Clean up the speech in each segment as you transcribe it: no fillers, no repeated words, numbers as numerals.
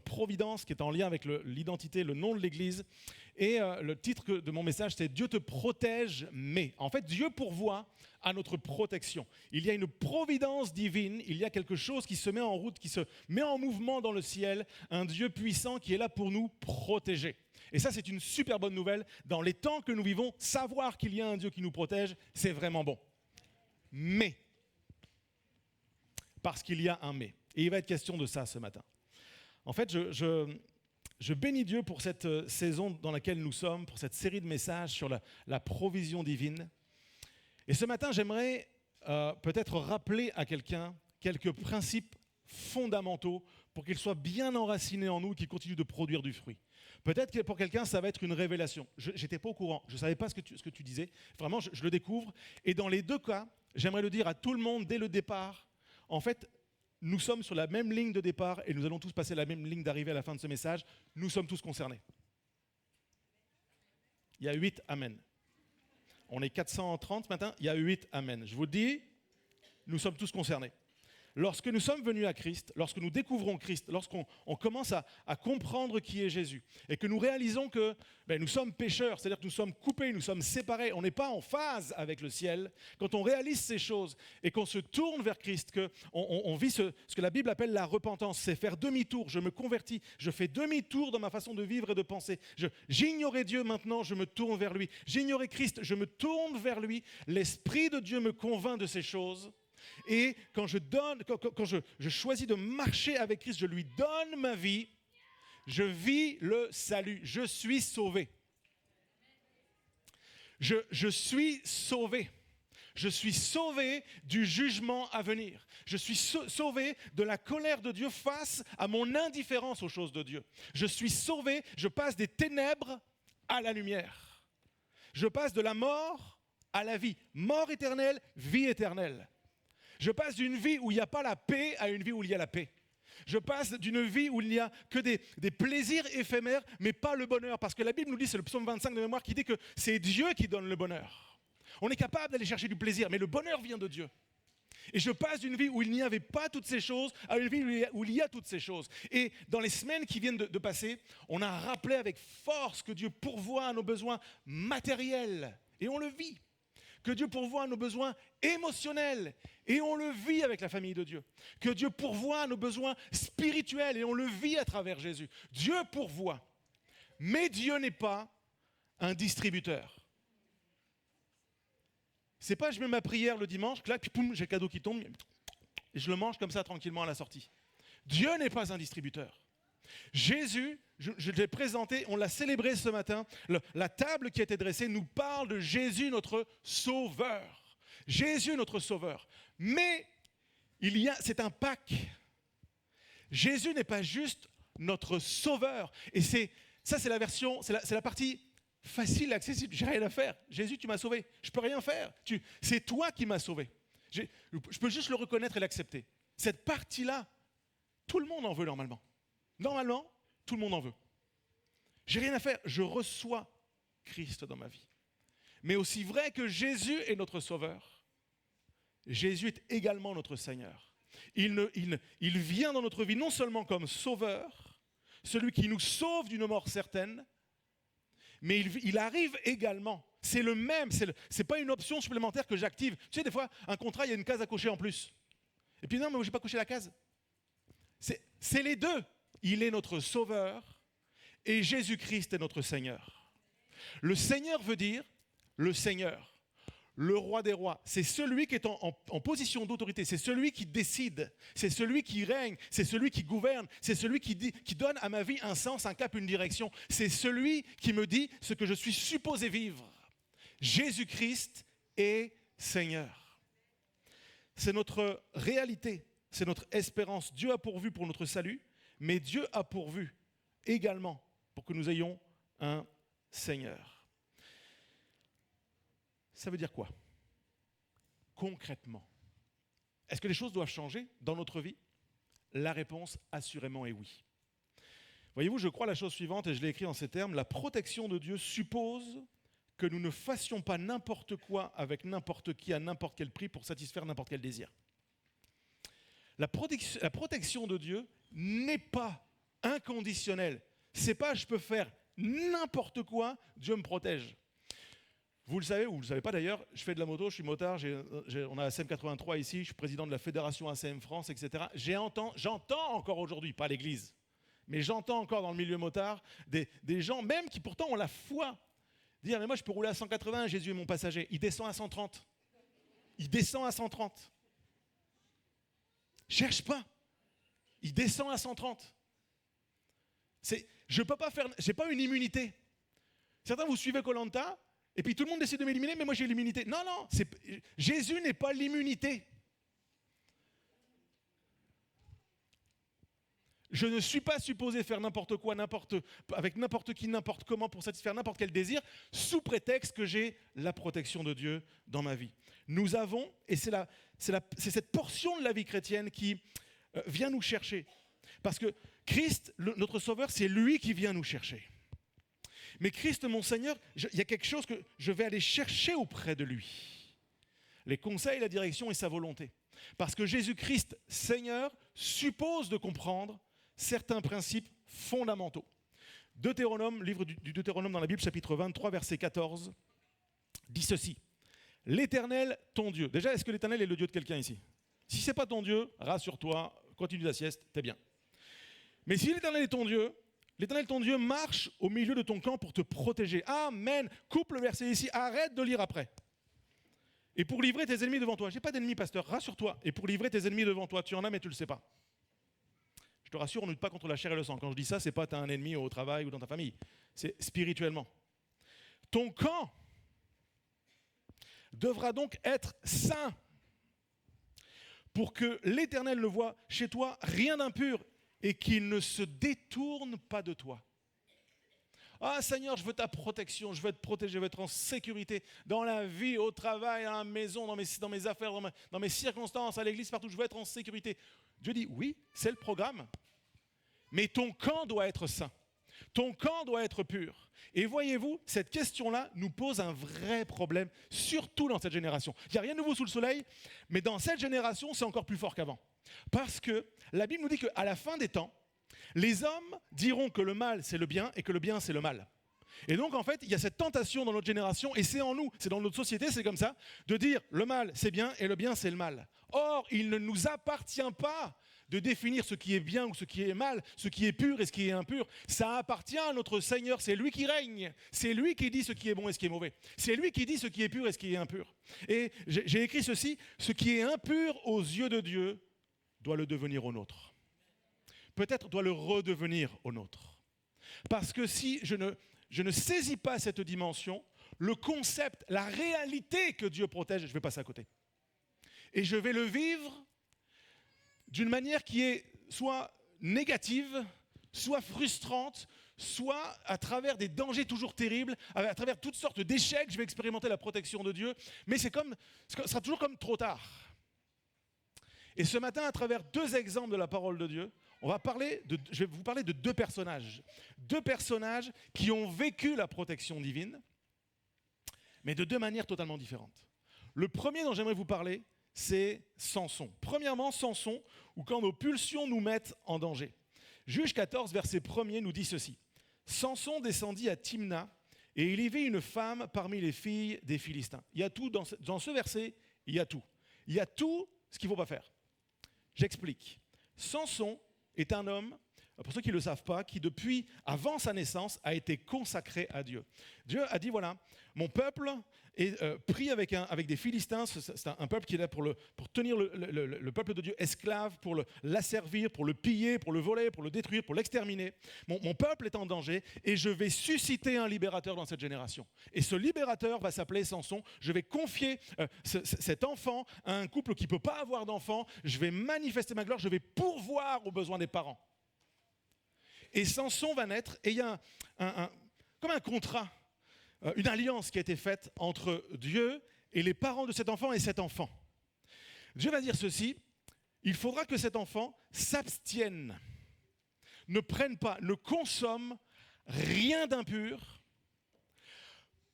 Providence, qui est en lien avec l'identité, le nom de l'Église. Et le titre de mon message, c'est « Dieu te protège, mais ». En fait, Dieu pourvoit à notre protection. Il y a une providence divine, il y a quelque chose qui se met en route, qui se met en mouvement dans le ciel, un Dieu puissant qui est là pour nous protéger. Et ça, c'est une super bonne nouvelle. Dans les temps que nous vivons, savoir qu'il y a un Dieu qui nous protège, c'est vraiment bon. Mais, parce qu'il y a un mais. Et il va être question de ça ce matin. En fait, je bénis Dieu pour cette saison dans laquelle nous sommes, pour cette série de messages sur la provision divine. Et ce matin, j'aimerais peut-être rappeler à quelqu'un quelques principes fondamentaux pour qu'ils soient bien enracinés en nous et qu'ils continuent de produire du fruit. Peut-être que pour quelqu'un, ça va être une révélation. Je n'étais pas au courant, je ne savais pas ce que tu disais. Vraiment, je le découvre. Et dans les deux cas, j'aimerais le dire à tout le monde dès le départ. En fait, nous sommes sur la même ligne de départ et nous allons tous passer la même ligne d'arrivée à la fin de ce message. Nous sommes tous concernés. Il y a 8 amen. On est 430 ce matin, il y a 8 amen. Je vous le dis, nous sommes tous concernés. Lorsque nous sommes venus à Christ, lorsque nous découvrons Christ, lorsqu'on commence à comprendre qui est Jésus et que nous réalisons que nous sommes pécheurs, c'est-à-dire que nous sommes coupés, nous sommes séparés, on n'est pas en phase avec le ciel, quand on réalise ces choses et qu'on se tourne vers Christ, qu'on vit ce que la Bible appelle la repentance, c'est faire demi-tour, je me convertis, je fais demi-tour dans ma façon de vivre et de penser. J'ignorais Dieu, maintenant je me tourne vers lui. J'ignorais Christ, je me tourne vers lui. L'Esprit de Dieu me convainc de ces choses. Et quand je choisis de marcher avec Christ, je lui donne ma vie, je vis le salut, je suis sauvé. Je suis sauvé. Je suis sauvé du jugement à venir. Je suis sauvé de la colère de Dieu face à mon indifférence aux choses de Dieu. Je suis sauvé, je passe des ténèbres à la lumière. Je passe de la mort à la vie. Mort éternelle, vie éternelle. Je passe d'une vie où il n'y a pas la paix à une vie où il y a la paix. Je passe d'une vie où il n'y a que des plaisirs éphémères, mais pas le bonheur. Parce que la Bible nous dit, c'est le psaume 25 de mémoire qui dit que c'est Dieu qui donne le bonheur. On est capable d'aller chercher du plaisir, mais le bonheur vient de Dieu. Et je passe d'une vie où il n'y avait pas toutes ces choses à une vie où il y a toutes ces choses. Et dans les semaines qui viennent de passer, on a rappelé avec force que Dieu pourvoit à nos besoins matériels. Et on le vit. Que Dieu pourvoit à nos besoins émotionnels, et on le vit avec la famille de Dieu. Que Dieu pourvoit à nos besoins spirituels, et on le vit à travers Jésus. Dieu pourvoit, mais Dieu n'est pas un distributeur. C'est pas je mets ma prière le dimanche, clac, puis poum, j'ai le cadeau qui tombe, et je le mange comme ça tranquillement à la sortie. Dieu n'est pas un distributeur. Jésus, je l'ai présenté, on l'a célébré ce matin, la table qui a été dressée nous parle de Jésus notre sauveur. Jésus notre sauveur. Mais c'est un pack. Jésus n'est pas juste notre sauveur. Et c'est la version, c'est la partie facile, accessible. J'ai rien à faire. Jésus, tu m'as sauvé. Je peux rien faire. C'est toi qui m'as sauvé. Je peux juste le reconnaître et l'accepter. Cette partie-là, tout le monde en veut normalement. Normalement, tout le monde en veut. J'ai rien à faire, je reçois Christ dans ma vie. Mais aussi vrai que Jésus est notre Sauveur, Jésus est également notre Seigneur. Il vient dans notre vie non seulement comme Sauveur, celui qui nous sauve d'une mort certaine, mais il arrive également. C'est le même, c'est pas une option supplémentaire que j'active. Tu sais, des fois, un contrat, il y a une case à cocher en plus. Et puis non, mais je n'ai pas coché la case. C'est les deux. Il est notre Sauveur et Jésus-Christ est notre Seigneur. Le Seigneur veut dire le Seigneur, le Roi des rois. C'est celui qui est en position d'autorité, c'est celui qui décide, c'est celui qui règne, c'est celui qui gouverne, c'est celui qui donne à ma vie un sens, un cap, une direction. C'est celui qui me dit ce que je suis supposé vivre. Jésus-Christ est Seigneur. C'est notre réalité, c'est notre espérance. Dieu a pourvu pour notre salut. Mais Dieu a pourvu également pour que nous ayons un Seigneur. Ça veut dire quoi? Concrètement, est-ce que les choses doivent changer dans notre vie? La réponse, assurément, est oui. Voyez-vous, je crois la chose suivante, et je l'ai écrit en ces termes, la protection de Dieu suppose que nous ne fassions pas n'importe quoi avec n'importe qui à n'importe quel prix pour satisfaire n'importe quel désir. La protection de Dieu n'est pas inconditionnel. C'est pas je peux faire n'importe quoi, Dieu me protège. Vous le savez ou vous ne le savez pas d'ailleurs, je fais de la moto, je suis motard, on a ACM 83 ici, je suis président de la fédération ACM France, etc. J'entends encore aujourd'hui, pas à l'église, mais j'entends encore dans le milieu motard des gens même qui pourtant ont la foi, dire mais moi je peux rouler à 180, Jésus est mon passager, il descend à 130. Il descend à 130. Cherche pas. Il descend à 130. Je peux pas faire, j'ai pas une immunité. Certains vous suivez Koh-Lanta, et puis tout le monde décide de m'éliminer, mais moi j'ai l'immunité. Non, Jésus n'est pas l'immunité. Je ne suis pas supposé faire n'importe quoi, avec n'importe qui, n'importe comment, pour satisfaire n'importe quel désir, sous prétexte que j'ai la protection de Dieu dans ma vie. Nous avons, et c'est cette portion de la vie chrétienne qui vient nous chercher. Parce que Christ, notre Sauveur, c'est lui qui vient nous chercher. Mais Christ, mon Seigneur, il y a quelque chose que je vais aller chercher auprès de lui. Les conseils, la direction et sa volonté. Parce que Jésus-Christ, Seigneur, suppose de comprendre certains principes fondamentaux. Deutéronome, livre du Deutéronome dans la Bible, chapitre 23, verset 14, dit ceci. L'Éternel, ton Dieu. Déjà, est-ce que l'Éternel est le Dieu de quelqu'un ici? Si ce n'est pas ton Dieu, rassure-toi, continue ta sieste, t'es bien. Mais si l'Éternel est ton Dieu, l'Éternel, ton Dieu, marche au milieu de ton camp pour te protéger. Amen. Coupe le verset ici, arrête de lire après. Et pour livrer tes ennemis devant toi. Je n'ai pas d'ennemis, pasteur, rassure-toi. Et pour livrer tes ennemis devant toi, tu en as, mais tu ne le sais pas. Je te rassure, on ne lutte pas contre la chair et le sang. Quand je dis ça, ce n'est pas tu as un ennemi au travail ou dans ta famille. C'est spirituellement. Ton camp devra donc être saint pour que l'Éternel ne voie chez toi rien d'impur et qu'il ne se détourne pas de toi. Ah Seigneur, je veux ta protection, je veux être protégé, je veux être en sécurité dans la vie, au travail, à la maison, dans mes affaires, dans mes circonstances, à l'église, partout, je veux être en sécurité. Dieu dit, oui, c'est le programme, mais ton camp doit être saint. Ton camp doit être pur. Et voyez-vous, cette question-là nous pose un vrai problème, surtout dans cette génération. Il n'y a rien de nouveau sous le soleil, mais dans cette génération, c'est encore plus fort qu'avant. Parce que la Bible nous dit qu'à la fin des temps, les hommes diront que le mal, c'est le bien et que le bien, c'est le mal. Et donc, en fait, il y a cette tentation dans notre génération, et c'est en nous, c'est dans notre société, c'est comme ça, de dire le mal, c'est bien et le bien, c'est le mal. Or, il ne nous appartient pas de définir ce qui est bien ou ce qui est mal, ce qui est pur et ce qui est impur. Ça appartient à notre Seigneur, c'est lui qui règne. C'est lui qui dit ce qui est bon et ce qui est mauvais. C'est lui qui dit ce qui est pur et ce qui est impur. Et j'ai écrit ceci, ce qui est impur aux yeux de Dieu doit le devenir au nôtre. Peut-être doit le redevenir au nôtre. Parce que si je ne saisis pas cette dimension, le concept, la réalité que Dieu protège, je vais passer à côté. Et je vais le vivre d'une manière qui est soit négative, soit frustrante, soit à travers des dangers toujours terribles, à travers toutes sortes d'échecs, je vais expérimenter la protection de Dieu, mais ce sera toujours comme trop tard. Et ce matin, à travers deux exemples de la parole de Dieu, je vais vous parler de deux personnages qui ont vécu la protection divine, mais de deux manières totalement différentes. Le premier dont j'aimerais vous parler, c'est Samson. Premièrement, Samson, ou quand nos pulsions nous mettent en danger. Juge 14, verset 1er, nous dit ceci. Samson descendit à Timna, et il y vit une femme parmi les filles des Philistins. Il y a tout dans ce verset, il y a tout. Il y a tout ce qu'il ne faut pas faire. J'explique. Samson est un homme, pour ceux qui ne le savent pas, qui depuis avant sa naissance a été consacré à Dieu. Dieu a dit, voilà, mon peuple est pris avec des Philistins, c'est un peuple qui est là pour tenir le peuple de Dieu esclave, pour l'asservir, pour le piller, pour le voler, pour le détruire, pour l'exterminer. Mon peuple est en danger et je vais susciter un libérateur dans cette génération. Et ce libérateur va s'appeler Samson. Je vais confier cet enfant à un couple qui ne peut pas avoir d'enfant. Je vais manifester ma gloire, je vais pourvoir aux besoins des parents. Et Samson va naître et il y a comme un contrat, une alliance qui a été faite entre Dieu et les parents de cet enfant et cet enfant. Dieu va dire ceci, il faudra que cet enfant s'abstienne, ne prenne pas, ne consomme rien d'impur,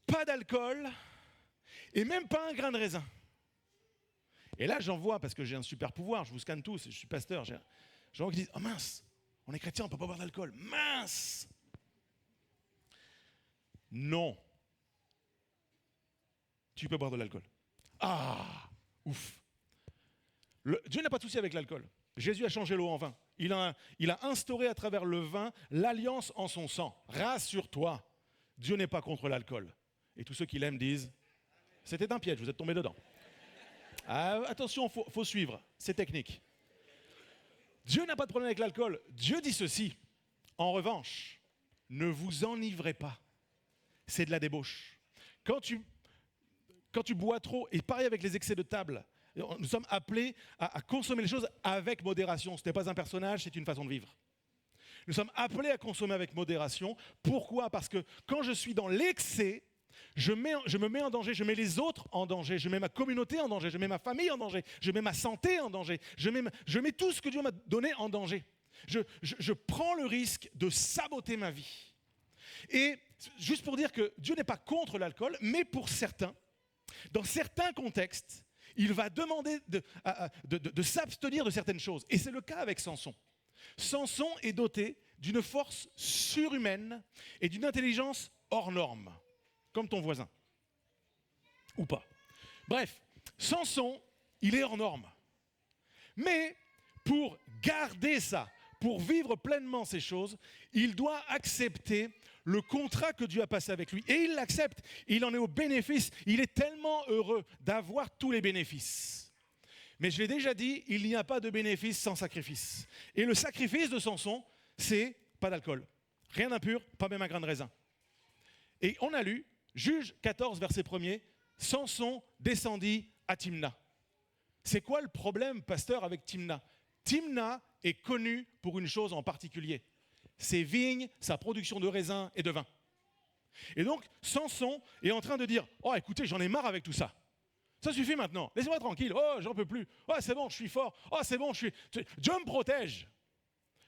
pas d'alcool et même pas un grain de raisin. Et là j'en vois, parce que j'ai un super pouvoir, je vous scanne tous, je suis pasteur, j'en vois qui disent « Oh mince !» On est chrétien, on ne peut pas boire d'alcool. Mince! Non. Tu peux boire de l'alcool. Ah! Ouf! Dieu n'a pas de souci avec l'alcool. Jésus a changé l'eau en vin. Il a instauré à travers le vin l'alliance en son sang. Rassure-toi, Dieu n'est pas contre l'alcool. Et tous ceux qui l'aiment disent, c'était un piège, vous êtes tombés dedans. Attention, faut suivre, c'est technique. Dieu n'a pas de problème avec l'alcool. Dieu dit ceci, en revanche, ne vous enivrez pas. C'est de la débauche. Quand tu bois trop, et pareil avec les excès de table, nous sommes appelés à consommer les choses avec modération. Ce n'est pas un personnage, c'est une façon de vivre. Nous sommes appelés à consommer avec modération. Pourquoi? Parce que quand je suis dans l'excès, je me mets en danger, je mets les autres en danger, je mets ma communauté en danger, je mets ma famille en danger, je mets ma santé en danger, je mets tout ce que Dieu m'a donné en danger. Je prends le risque de saboter ma vie. Et juste pour dire que Dieu n'est pas contre l'alcool, mais pour certains, dans certains contextes, il va demander de s'abstenir de certaines choses. Et c'est le cas avec Samson. Samson est doté d'une force surhumaine et d'une intelligence hors norme, comme ton voisin. Ou pas. Bref, Samson, il est hors norme. Mais pour garder ça, pour vivre pleinement ces choses, il doit accepter le contrat que Dieu a passé avec lui. Et il l'accepte, il en est au bénéfice. Il est tellement heureux d'avoir tous les bénéfices. Mais je l'ai déjà dit, il n'y a pas de bénéfice sans sacrifice. Et le sacrifice de Samson, c'est pas d'alcool. Rien d'impur, pas même un grain de raisin. Et on a lu, Juge 14, verset 1er, Samson descendit à Timna. C'est quoi le problème, pasteur, avec Timna? Timna est connu pour une chose en particulier. Ses vignes, sa production de raisins et de vin. Et donc, Samson est en train de dire, oh écoutez, j'en ai marre avec tout ça. Ça suffit maintenant, laissez-moi tranquille, oh j'en peux plus, oh c'est bon, je suis fort, oh c'est bon, Dieu me protège.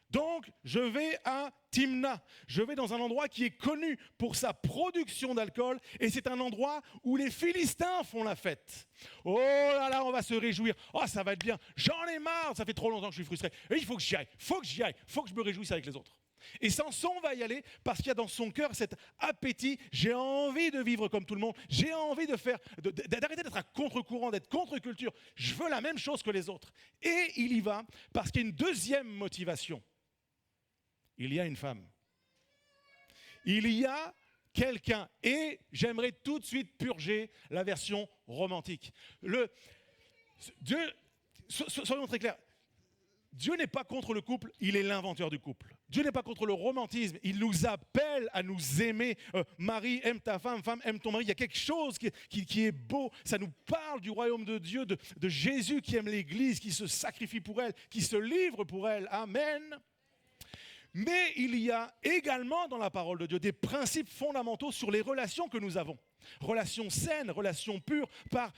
Donc, je vais à Timna. Je vais dans un endroit qui est connu pour sa production d'alcool et c'est un endroit où les Philistins font la fête. Oh là là, on va se réjouir. Oh, ça va être bien. J'en ai marre, ça fait trop longtemps que je suis frustré. Et il faut que j'y aille, faut que je me réjouisse avec les autres. Et Samson va y aller parce qu'il y a dans son cœur cet appétit. J'ai envie de vivre comme tout le monde. J'ai envie d'arrêter d'être à contre-courant, d'être contre-culture. Je veux la même chose que les autres. Et il y va parce qu'il y a une deuxième motivation. Il y a une femme. Il y a quelqu'un. Et j'aimerais tout de suite purger la version romantique. Soyons très clairs. Dieu n'est pas contre le couple, il est l'inventeur du couple. Dieu n'est pas contre le romantisme, il nous appelle à nous aimer. Marie, aime ta femme, femme, aime ton mari. Il y a quelque chose qui est beau. Ça nous parle du royaume de Dieu, de Jésus qui aime l'Église, qui se sacrifie pour elle, qui se livre pour elle. Amen. Mais il y a également dans la parole de Dieu des principes fondamentaux sur les relations que nous avons. Relations saines, relations pures, par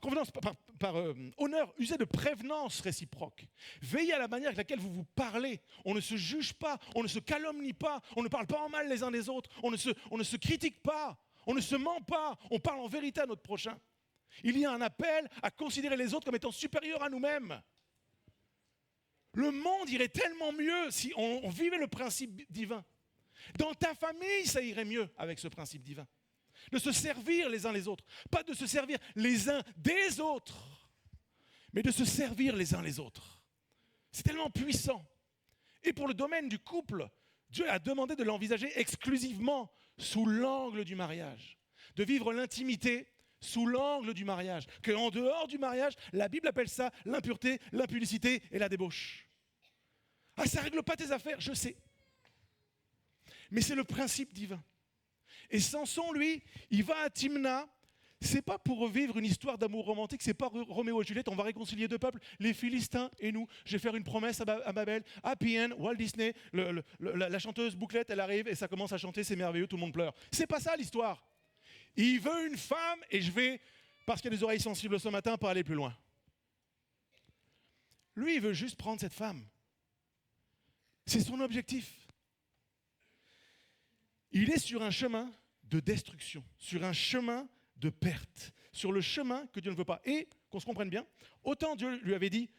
convenance, par honneur, usez de prévenance réciproque. Veillez à la manière avec laquelle vous vous parlez. On ne se juge pas, on ne se calomnie pas, on ne parle pas en mal les uns des autres, on ne se critique pas, on ne se ment pas, on parle en vérité à notre prochain. Il y a un appel à considérer les autres comme étant supérieurs à nous-mêmes. Le monde irait tellement mieux si on vivait le principe divin. Dans ta famille, ça irait mieux avec ce principe divin. De se servir les uns les autres. Pas de se servir les uns des autres, mais de se servir les uns les autres. C'est tellement puissant. Et pour le domaine du couple, Dieu a demandé de l'envisager exclusivement sous l'angle du mariage. De vivre l'intimité sous l'angle du mariage. Qu'en dehors du mariage, la Bible appelle ça l'impureté, l'impudicité et la débauche. Ah, ça ne règle pas tes affaires, je sais. Mais c'est le principe divin. Et Samson, lui, il va à Timna. C'est pas pour revivre une histoire d'amour romantique, c'est pas Roméo et Juliette, on va réconcilier deux peuples, les Philistins et nous. Je vais faire une promesse à Babel, Happy End, Walt Disney, la chanteuse Bouclette, elle arrive et ça commence à chanter, c'est merveilleux, tout le monde pleure. C'est pas ça l'histoire. Il veut une femme et je vais, parce qu'il y a des oreilles sensibles ce matin, pas aller plus loin. Lui, il veut juste prendre cette femme. C'est son objectif. Il est sur un chemin de destruction, sur un chemin de perte, sur le chemin que Dieu ne veut pas. Et, qu'on se comprenne bien, autant Dieu lui avait dit,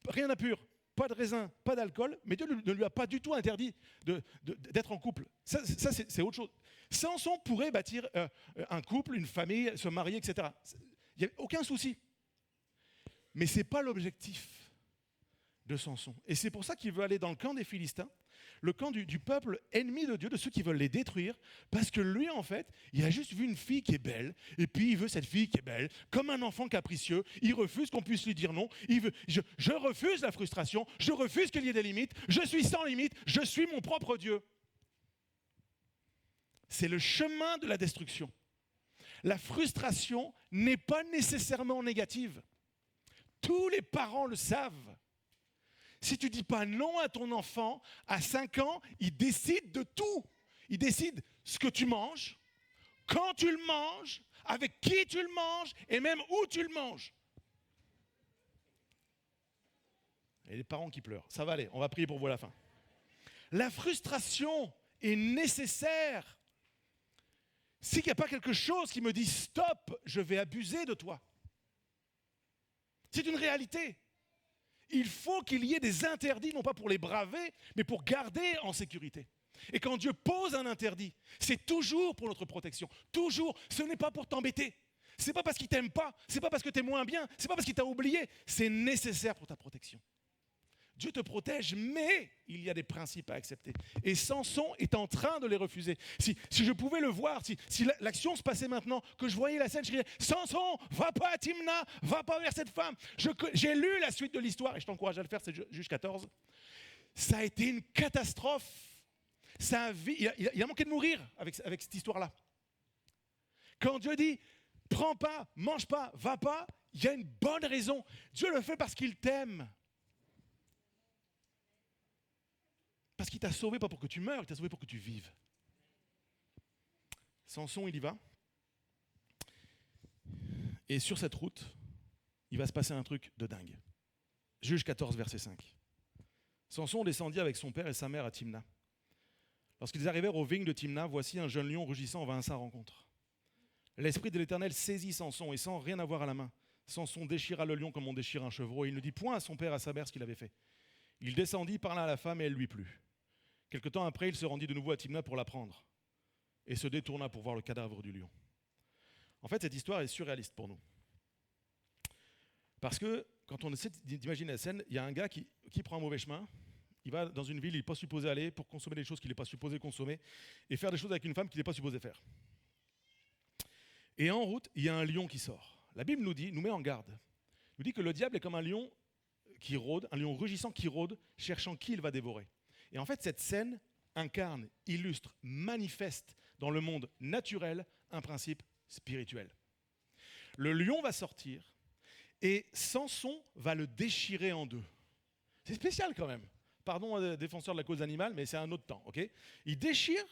rien d'impur, pas de raisin, pas d'alcool, mais Dieu ne lui a pas du tout interdit d'être en couple. Ça c'est autre chose. Samson pourrait bâtir un couple, une famille, se marier, etc. Il n'y a aucun souci. Mais ce n'est pas l'objectif de Samson. Et c'est pour ça qu'il veut aller dans le camp des Philistins, le camp du peuple ennemi de Dieu, de ceux qui veulent les détruire, parce que lui, en fait, il a juste vu une fille qui est belle, et puis il veut cette fille qui est belle, comme un enfant capricieux, il refuse qu'on puisse lui dire non, je refuse la frustration, je refuse qu'il y ait des limites, je suis sans limite, je suis mon propre Dieu. C'est le chemin de la destruction. La frustration n'est pas nécessairement négative. Tous les parents le savent. Si tu ne dis pas non à ton enfant, à 5 ans, il décide de tout. Il décide ce que tu manges, quand tu le manges, avec qui tu le manges et même où tu le manges. Et les parents qui pleurent. Ça va aller, on va prier pour vous à la fin. La frustration est nécessaire. S'il n'y a pas quelque chose qui me dit stop, je vais abuser de toi. C'est une réalité. Il faut qu'il y ait des interdits, non pas pour les braver, mais pour garder en sécurité. Et quand Dieu pose un interdit, c'est toujours pour notre protection. Toujours, ce n'est pas pour t'embêter. Ce n'est pas parce qu'il ne t'aime pas, ce n'est pas parce que tu es moins bien, ce n'est pas parce qu'il t'a oublié, c'est nécessaire pour ta protection. Dieu te protège, mais il y a des principes à accepter. Et Samson est en train de les refuser. Si je pouvais le voir, si l'action se passait maintenant, que je voyais la scène, je dirais « Samson, va pas à Timna, va pas vers cette femme ». J'ai lu la suite de l'histoire, et je t'encourage à le faire, c'est juge 14. Ça a été une catastrophe. Il a manqué de mourir avec cette histoire-là. Quand Dieu dit « Prends pas, mange pas, va pas », il y a une bonne raison. Dieu le fait parce qu'il t'aime. Parce qu'il t'a sauvé pas pour que tu meurs, il t'a sauvé pour que tu vives. Samson, il y va. Et sur cette route, il va se passer un truc de dingue. Juge 14, verset 5. Samson descendit avec son père et sa mère à Timna. Lorsqu'ils arrivèrent aux vignes de Timna, voici un jeune lion rugissant vint à sa rencontre. L'esprit de l'Éternel saisit Samson et sans rien avoir à la main, Samson déchira le lion comme on déchire un chevreau et il ne dit point à son père et à sa mère ce qu'il avait fait. Il descendit, parla à la femme et elle lui plut. Quelque temps après, il se rendit de nouveau à Timna pour la prendre et se détourna pour voir le cadavre du lion. En fait, cette histoire est surréaliste pour nous. Parce que quand on essaie d'imaginer la scène, il y a un gars qui prend un mauvais chemin, il va dans une ville où il n'est pas supposé aller pour consommer des choses qu'il n'est pas supposé consommer et faire des choses avec une femme qu'il n'est pas supposé faire. Et en route, il y a un lion qui sort. La Bible nous met en garde. Elle nous dit que le diable est comme un lion qui rôde, un lion rugissant qui rôde, cherchant qui il va dévorer. Et en fait, cette scène incarne, illustre, manifeste dans le monde naturel un principe spirituel. Le lion va sortir et Samson va le déchirer en deux. C'est spécial quand même. Pardon aux défenseurs de la cause animale, mais c'est un autre temps. Okay, il déchire,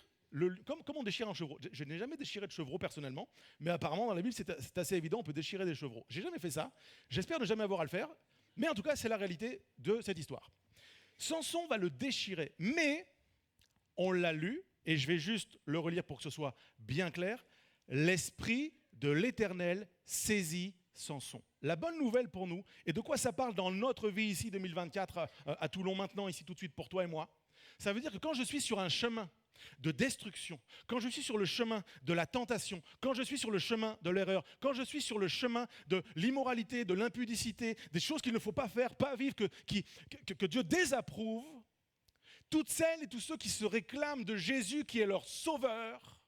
comme on déchire un chevreau. Je n'ai jamais déchiré de chevreau personnellement, mais apparemment dans la Bible c'est assez évident, on peut déchirer des chevreaux. J'ai jamais fait ça, j'espère ne jamais avoir à le faire, mais en tout cas c'est la réalité de cette histoire. Samson va le déchirer, mais on l'a lu, et je vais juste le relire pour que ce soit bien clair. L'esprit de l'Éternel saisit Samson. La bonne nouvelle pour nous, et de quoi ça parle dans notre vie ici 2024 à Toulon maintenant, ici tout de suite pour toi et moi, ça veut dire que quand je suis sur un chemin de destruction, quand je suis sur le chemin de la tentation, quand je suis sur le chemin de l'erreur, quand je suis sur le chemin de l'immoralité, de l'impudicité, des choses qu'il ne faut pas faire, pas vivre, que Dieu désapprouve, toutes celles et tous ceux qui se réclament de Jésus qui est leur sauveur,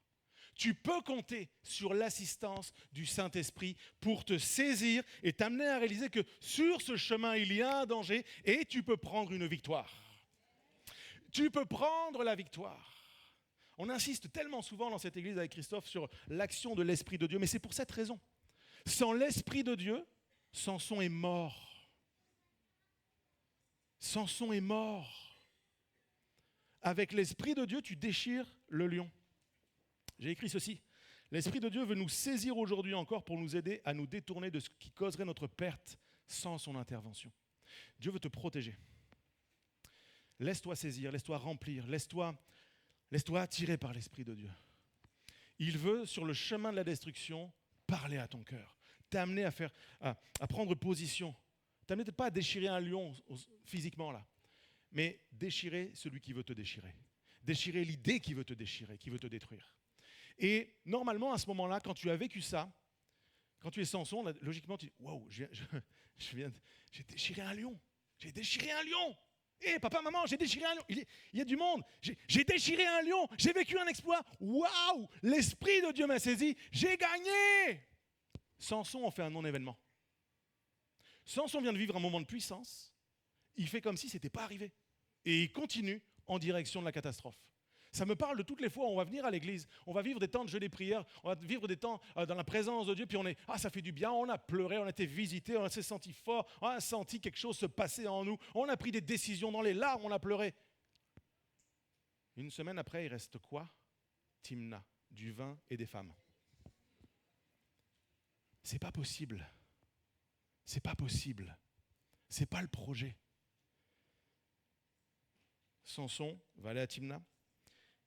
tu peux compter sur l'assistance du Saint-Esprit pour te saisir et t'amener à réaliser que sur ce chemin, il y a un danger et tu peux prendre une victoire. Tu peux prendre la victoire. On insiste tellement souvent dans cette église avec Christophe sur l'action de l'Esprit de Dieu, mais c'est pour cette raison. Sans l'Esprit de Dieu, Samson est mort. Samson est mort. Avec l'Esprit de Dieu, tu déchires le lion. J'ai écrit ceci. L'Esprit de Dieu veut nous saisir aujourd'hui encore pour nous aider à nous détourner de ce qui causerait notre perte sans son intervention. Dieu veut te protéger. Laisse-toi saisir, laisse-toi remplir, laisse-toi attirer par l'Esprit de Dieu. Il veut, sur le chemin de la destruction, parler à ton cœur, t'amener à prendre position t'amènes peut-être pas à déchirer un lion physiquement là, mais déchirer celui qui veut te déchirer. Déchirer l'idée qui veut te déchirer, qui veut te détruire. Et normalement, à ce moment-là, quand tu as vécu ça, quand tu es Samson, là, logiquement, tu dis « Waouh, j'ai déchiré un lion. J'ai déchiré un lion. Hé, papa, maman, j'ai déchiré un lion. Il y a du monde. J'ai déchiré un lion. J'ai vécu un exploit. Waouh, l'Esprit de Dieu m'a saisi. J'ai gagné. » Samson en fait un non-événement. Samson vient de vivre un moment de puissance. Il fait comme si ce n'était pas arrivé. Et il continue en direction de la catastrophe. Ça me parle de toutes les fois où on va venir à l'église, on va vivre des temps de jeûne et prière, on va vivre des temps dans la présence de Dieu, puis ça fait du bien, on a pleuré, on a été visité, on s'est senti fort, on a senti quelque chose se passer en nous, on a pris des décisions dans les larmes, on a pleuré. Une semaine après, il reste quoi? Timna, du vin et des femmes. C'est pas possible. C'est pas possible. C'est pas le projet. Samson va aller à Timna.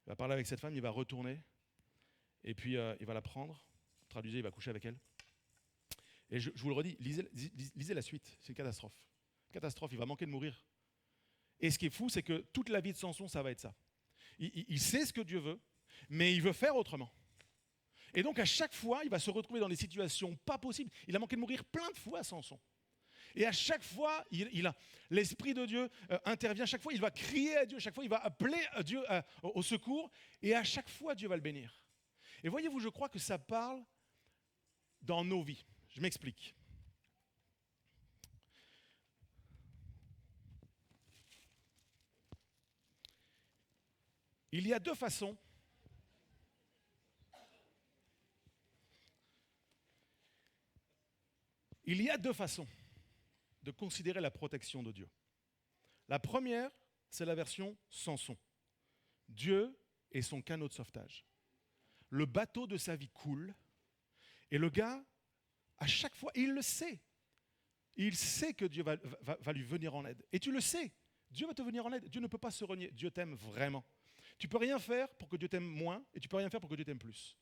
Il va parler avec cette femme, il va retourner, et puis il va la prendre, traduisez, il va coucher avec elle. Et je vous le redis, lisez la suite, c'est une catastrophe. Catastrophe, il va manquer de mourir. Et ce qui est fou, c'est que toute la vie de Samson, ça va être ça. Il sait ce que Dieu veut, mais il veut faire autrement. Et donc à chaque fois, il va se retrouver dans des situations pas possibles. Il a manqué de mourir plein de fois, Samson. Et à chaque fois, l'Esprit de Dieu intervient. Chaque fois, il va crier à Dieu. Chaque fois, il va appeler Dieu au secours. Et à chaque fois, Dieu va le bénir. Et voyez-vous, je crois que ça parle dans nos vies. Je m'explique. Il y a deux façons. Il y a deux façons de considérer la protection de Dieu. La première, c'est la version Samson. Dieu est son canot de sauvetage. Le bateau de sa vie coule et le gars, à chaque fois, il le sait. Il sait que Dieu va lui venir en aide. Et tu le sais, Dieu va te venir en aide. Dieu ne peut pas se renier. Dieu t'aime vraiment. Tu ne peux rien faire pour que Dieu t'aime moins et tu ne peux rien faire pour que Dieu t'aime plus.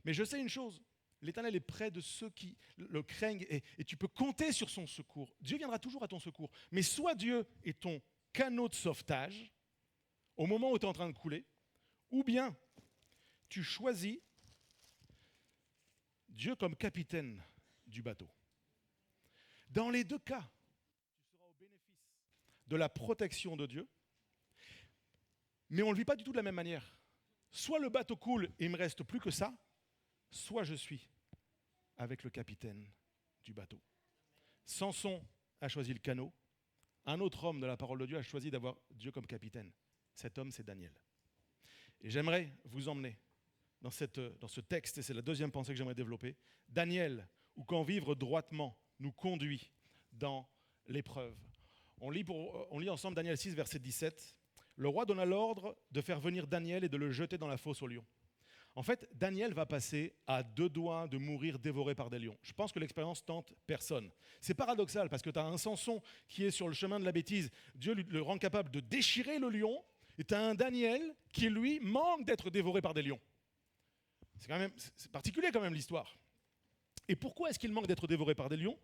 Mais je sais une chose, l'Éternel est près de ceux qui le craignent et tu peux compter sur son secours. Dieu viendra toujours à ton secours. Mais soit Dieu est ton canot de sauvetage au moment où tu es en train de couler, ou bien tu choisis Dieu comme capitaine du bateau. Dans les deux cas, tu seras au bénéfice de la protection de Dieu, mais on ne le vit pas du tout de la même manière. Soit le bateau coule et il ne me reste plus que ça, soit je suis avec le capitaine du bateau. Samson a choisi le canot. Un autre homme de la parole de Dieu a choisi d'avoir Dieu comme capitaine. Cet homme, c'est Daniel. Et j'aimerais vous emmener dans ce texte, et c'est la deuxième pensée que j'aimerais développer. Daniel, ou quand vivre droitement nous conduit dans l'épreuve. On lit ensemble Daniel 6, verset 17. Le roi donna l'ordre de faire venir Daniel et de le jeter dans la fosse aux lions. En fait, Daniel va passer à 2 doigts de mourir dévoré par des lions. Je pense que l'expérience tente personne. C'est paradoxal parce que tu as un Samson qui est sur le chemin de la bêtise. Dieu le rend capable de déchirer le lion. Et tu as un Daniel qui, lui, manque d'être dévoré par des lions. C'est particulier quand même l'histoire. Et pourquoi est-ce qu'il manque d'être dévoré par des lions?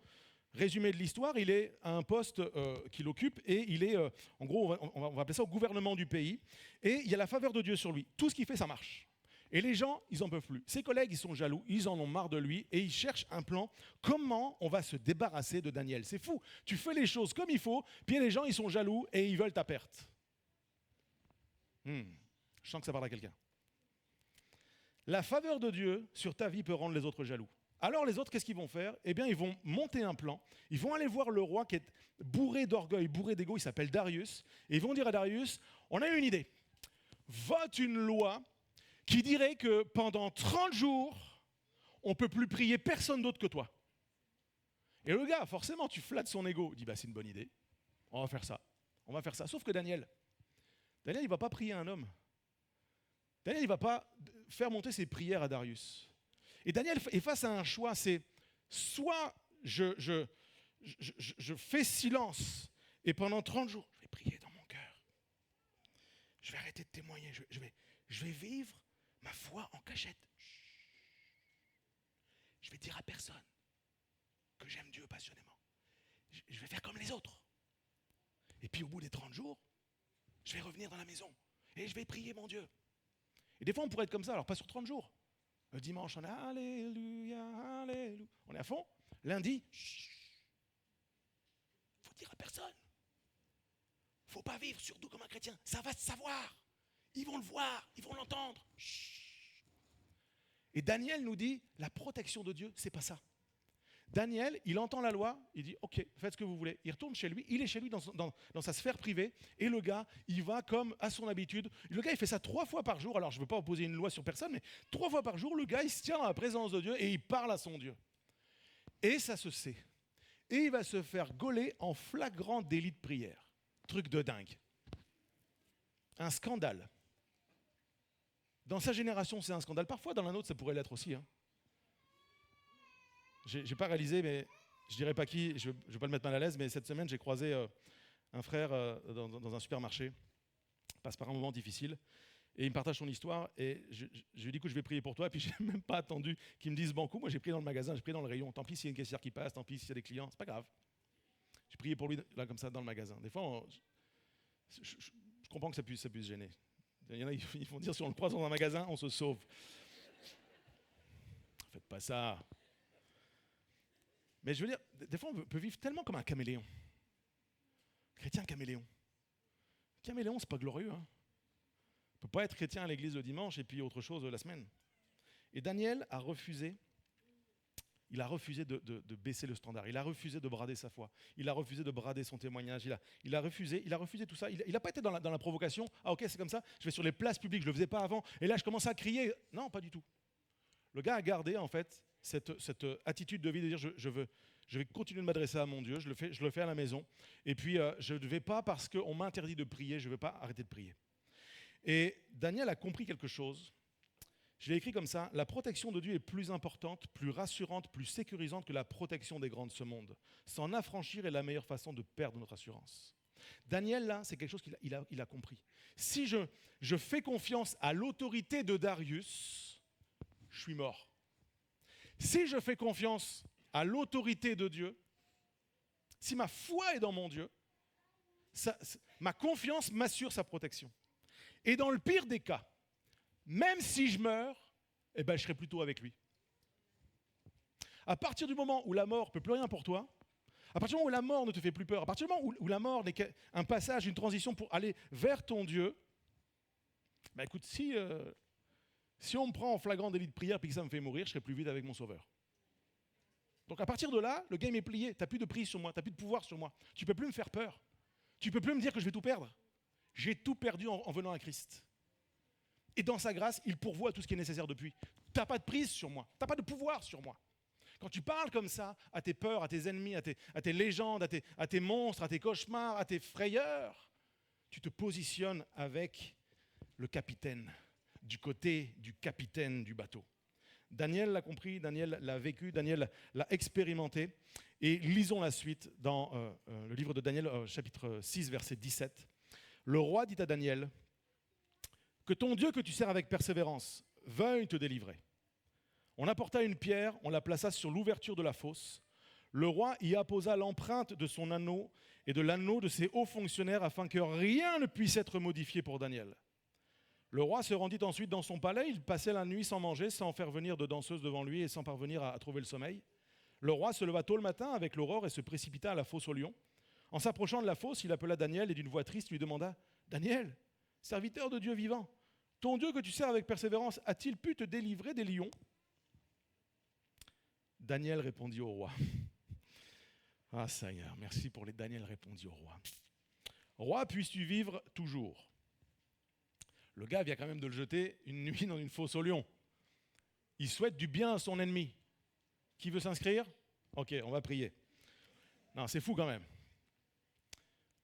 Résumé de l'histoire, il est à un poste qu'il occupe et il est, en gros, on va appeler ça au gouvernement du pays. Et il y a la faveur de Dieu sur lui. Tout ce qu'il fait, ça marche. Et les gens, ils n'en peuvent plus. Ses collègues, ils sont jaloux, ils en ont marre de lui et ils cherchent un plan. Comment on va se débarrasser de Daniel? C'est fou. Tu fais les choses comme il faut, puis les gens, ils sont jaloux et ils veulent ta perte. Je sens que ça parle à quelqu'un. La faveur de Dieu sur ta vie peut rendre les autres jaloux. Alors les autres, qu'est-ce qu'ils vont faire? Eh bien, ils vont monter un plan. Ils vont aller voir le roi qui est bourré d'orgueil, bourré d'ego. Il s'appelle Darius. Et ils vont dire à Darius, on a une idée. Vote une loi qui dirait que pendant 30 jours, on ne peut plus prier personne d'autre que toi. Et le gars, forcément, tu flattes son ego. Il dit, c'est une bonne idée. On va faire ça. On va faire ça. Sauf que Daniel, il ne va pas prier un homme. Daniel, il ne va pas faire monter ses prières à Darius. Et Daniel est face à un choix, c'est soit je fais silence et pendant 30 jours, je vais prier dans mon cœur. Je vais arrêter de témoigner, je vais vivre ma foi en cachette. Je vais dire à personne que j'aime Dieu passionnément. je vais faire comme les autres. Et puis au bout des 30 jours, je vais revenir dans la maison et je vais prier mon Dieu. Et des fois, on pourrait être comme ça, alors pas sur 30 jours. Le dimanche, on est Alléluia, Alléluia. On est à fond. Lundi, faut dire à personne. Faut pas vivre sur nous comme un chrétien. Ça va se savoir. Ils vont le voir, ils vont l'entendre. Et Daniel nous dit, la protection de Dieu, c'est pas ça. Daniel, il entend la loi, il dit, ok, faites ce que vous voulez. Il retourne chez lui, il est chez lui dans sa sphère privée, et le gars, il va comme à son habitude. Le gars, il fait ça 3 fois par jour. Alors, je ne veux pas opposer une loi sur personne, mais 3 fois par jour, le gars, il se tient dans la présence de Dieu et il parle à son Dieu. Et ça se sait. Et il va se faire gauler en flagrant délit de prière. Truc de dingue. Un scandale. Dans sa génération, c'est un scandale. Parfois, dans la nôtre, ça pourrait l'être aussi. J'ai pas réalisé, mais je dirais pas qui, je vais pas le mettre mal à l'aise, mais cette semaine, j'ai croisé un frère dans un supermarché. Il passe par un moment difficile. Et il me partage son histoire. Et je lui dis, écoute, je vais prier pour toi. Et puis, je n'ai même pas attendu qu'il me dise banco. Moi, j'ai prié dans le magasin, j'ai prié dans le rayon. Tant pis s'il y a une caissière qui passe, tant pis s'il y a des clients, c'est pas grave. J'ai prié pour lui, là, comme ça, dans le magasin. Des fois, je comprends que ça puisse gêner. Il y en a, ils vont dire, si on le croise dans un magasin, on se sauve. Faites pas ça. Mais je veux dire, des fois, on peut vivre tellement comme un caméléon. Chrétien caméléon. Caméléon, c'est pas glorieux. On ne peut pas être chrétien à l'église le dimanche et puis autre chose la semaine. Et Daniel a refusé. Il a refusé de baisser le standard. Il a refusé de brader sa foi. Il a refusé de brader son témoignage. Il a refusé tout ça. Il n'a pas été dans la provocation. Ah ok, c'est comme ça. Je vais sur les places publiques. Je ne le faisais pas avant. Et là, je commence à crier. Non, pas du tout. Le gars a gardé en fait cette attitude de vie de dire je vais continuer de m'adresser à mon Dieu. Je le fais à la maison. Et puis je ne vais pas parce qu'on m'a interdit de prier. Je ne vais pas arrêter de prier. Et Daniel a compris quelque chose. Je l'ai écrit comme ça, la protection de Dieu est plus importante, plus rassurante, plus sécurisante que la protection des grands de ce monde. S'en affranchir est la meilleure façon de perdre notre assurance. Daniel, là, c'est quelque chose qu'il a compris. Si je fais confiance à l'autorité de Darius, je suis mort. Si je fais confiance à l'autorité de Dieu, si ma foi est dans mon Dieu, ma confiance m'assure sa protection. Et dans le pire des cas, même si je meurs, eh ben, je serai plutôt avec lui. À partir du moment où la mort ne peut plus rien pour toi, à partir du moment où la mort ne te fait plus peur, à partir du moment où la mort n'est qu'un passage, une transition pour aller vers ton Dieu, ben écoute, si on me prend en flagrant délit de prière et que ça me fait mourir, je serai plus vite avec mon sauveur. Donc à partir de là, le game est plié. Tu n'as plus de prise sur moi, tu n'as plus de pouvoir sur moi. Tu ne peux plus me faire peur. Tu ne peux plus me dire que je vais tout perdre. J'ai tout perdu en venant à Christ. Et dans sa grâce, il pourvoit tout ce qui est nécessaire depuis. Tu n'as pas de prise sur moi, tu n'as pas de pouvoir sur moi. Quand tu parles comme ça à tes peurs, à tes ennemis, à tes légendes, à tes monstres, à tes cauchemars, à tes frayeurs, tu te positionnes avec le capitaine, du côté du capitaine du bateau. Daniel l'a compris, Daniel l'a vécu, Daniel l'a expérimenté. Et lisons la suite dans le livre de Daniel, chapitre 6, verset 17. Le roi dit à Daniel, « Que ton Dieu que tu sers avec persévérance veuille te délivrer. » On apporta une pierre, on la plaça sur l'ouverture de la fosse. Le roi y apposa l'empreinte de son anneau et de l'anneau de ses hauts fonctionnaires afin que rien ne puisse être modifié pour Daniel. Le roi se rendit ensuite dans son palais. Il passait la nuit sans manger, sans faire venir de danseuse devant lui et sans parvenir à trouver le sommeil. Le roi se leva tôt le matin avec l'aurore et se précipita à la fosse aux lions. En s'approchant de la fosse, il appela Daniel et d'une voix triste lui demanda « Daniel, serviteur de Dieu vivant, ton Dieu que tu sers avec persévérance a-t-il pu te délivrer des lions ?» Daniel répondit au roi. Ah Seigneur, merci pour les Daniel répondit au roi. Roi, puisses-tu vivre toujours? Le gars vient quand même de le jeter une nuit dans une fosse aux lions. Il souhaite du bien à son ennemi. Qui veut s'inscrire? Ok, on va prier. Non, c'est fou quand même.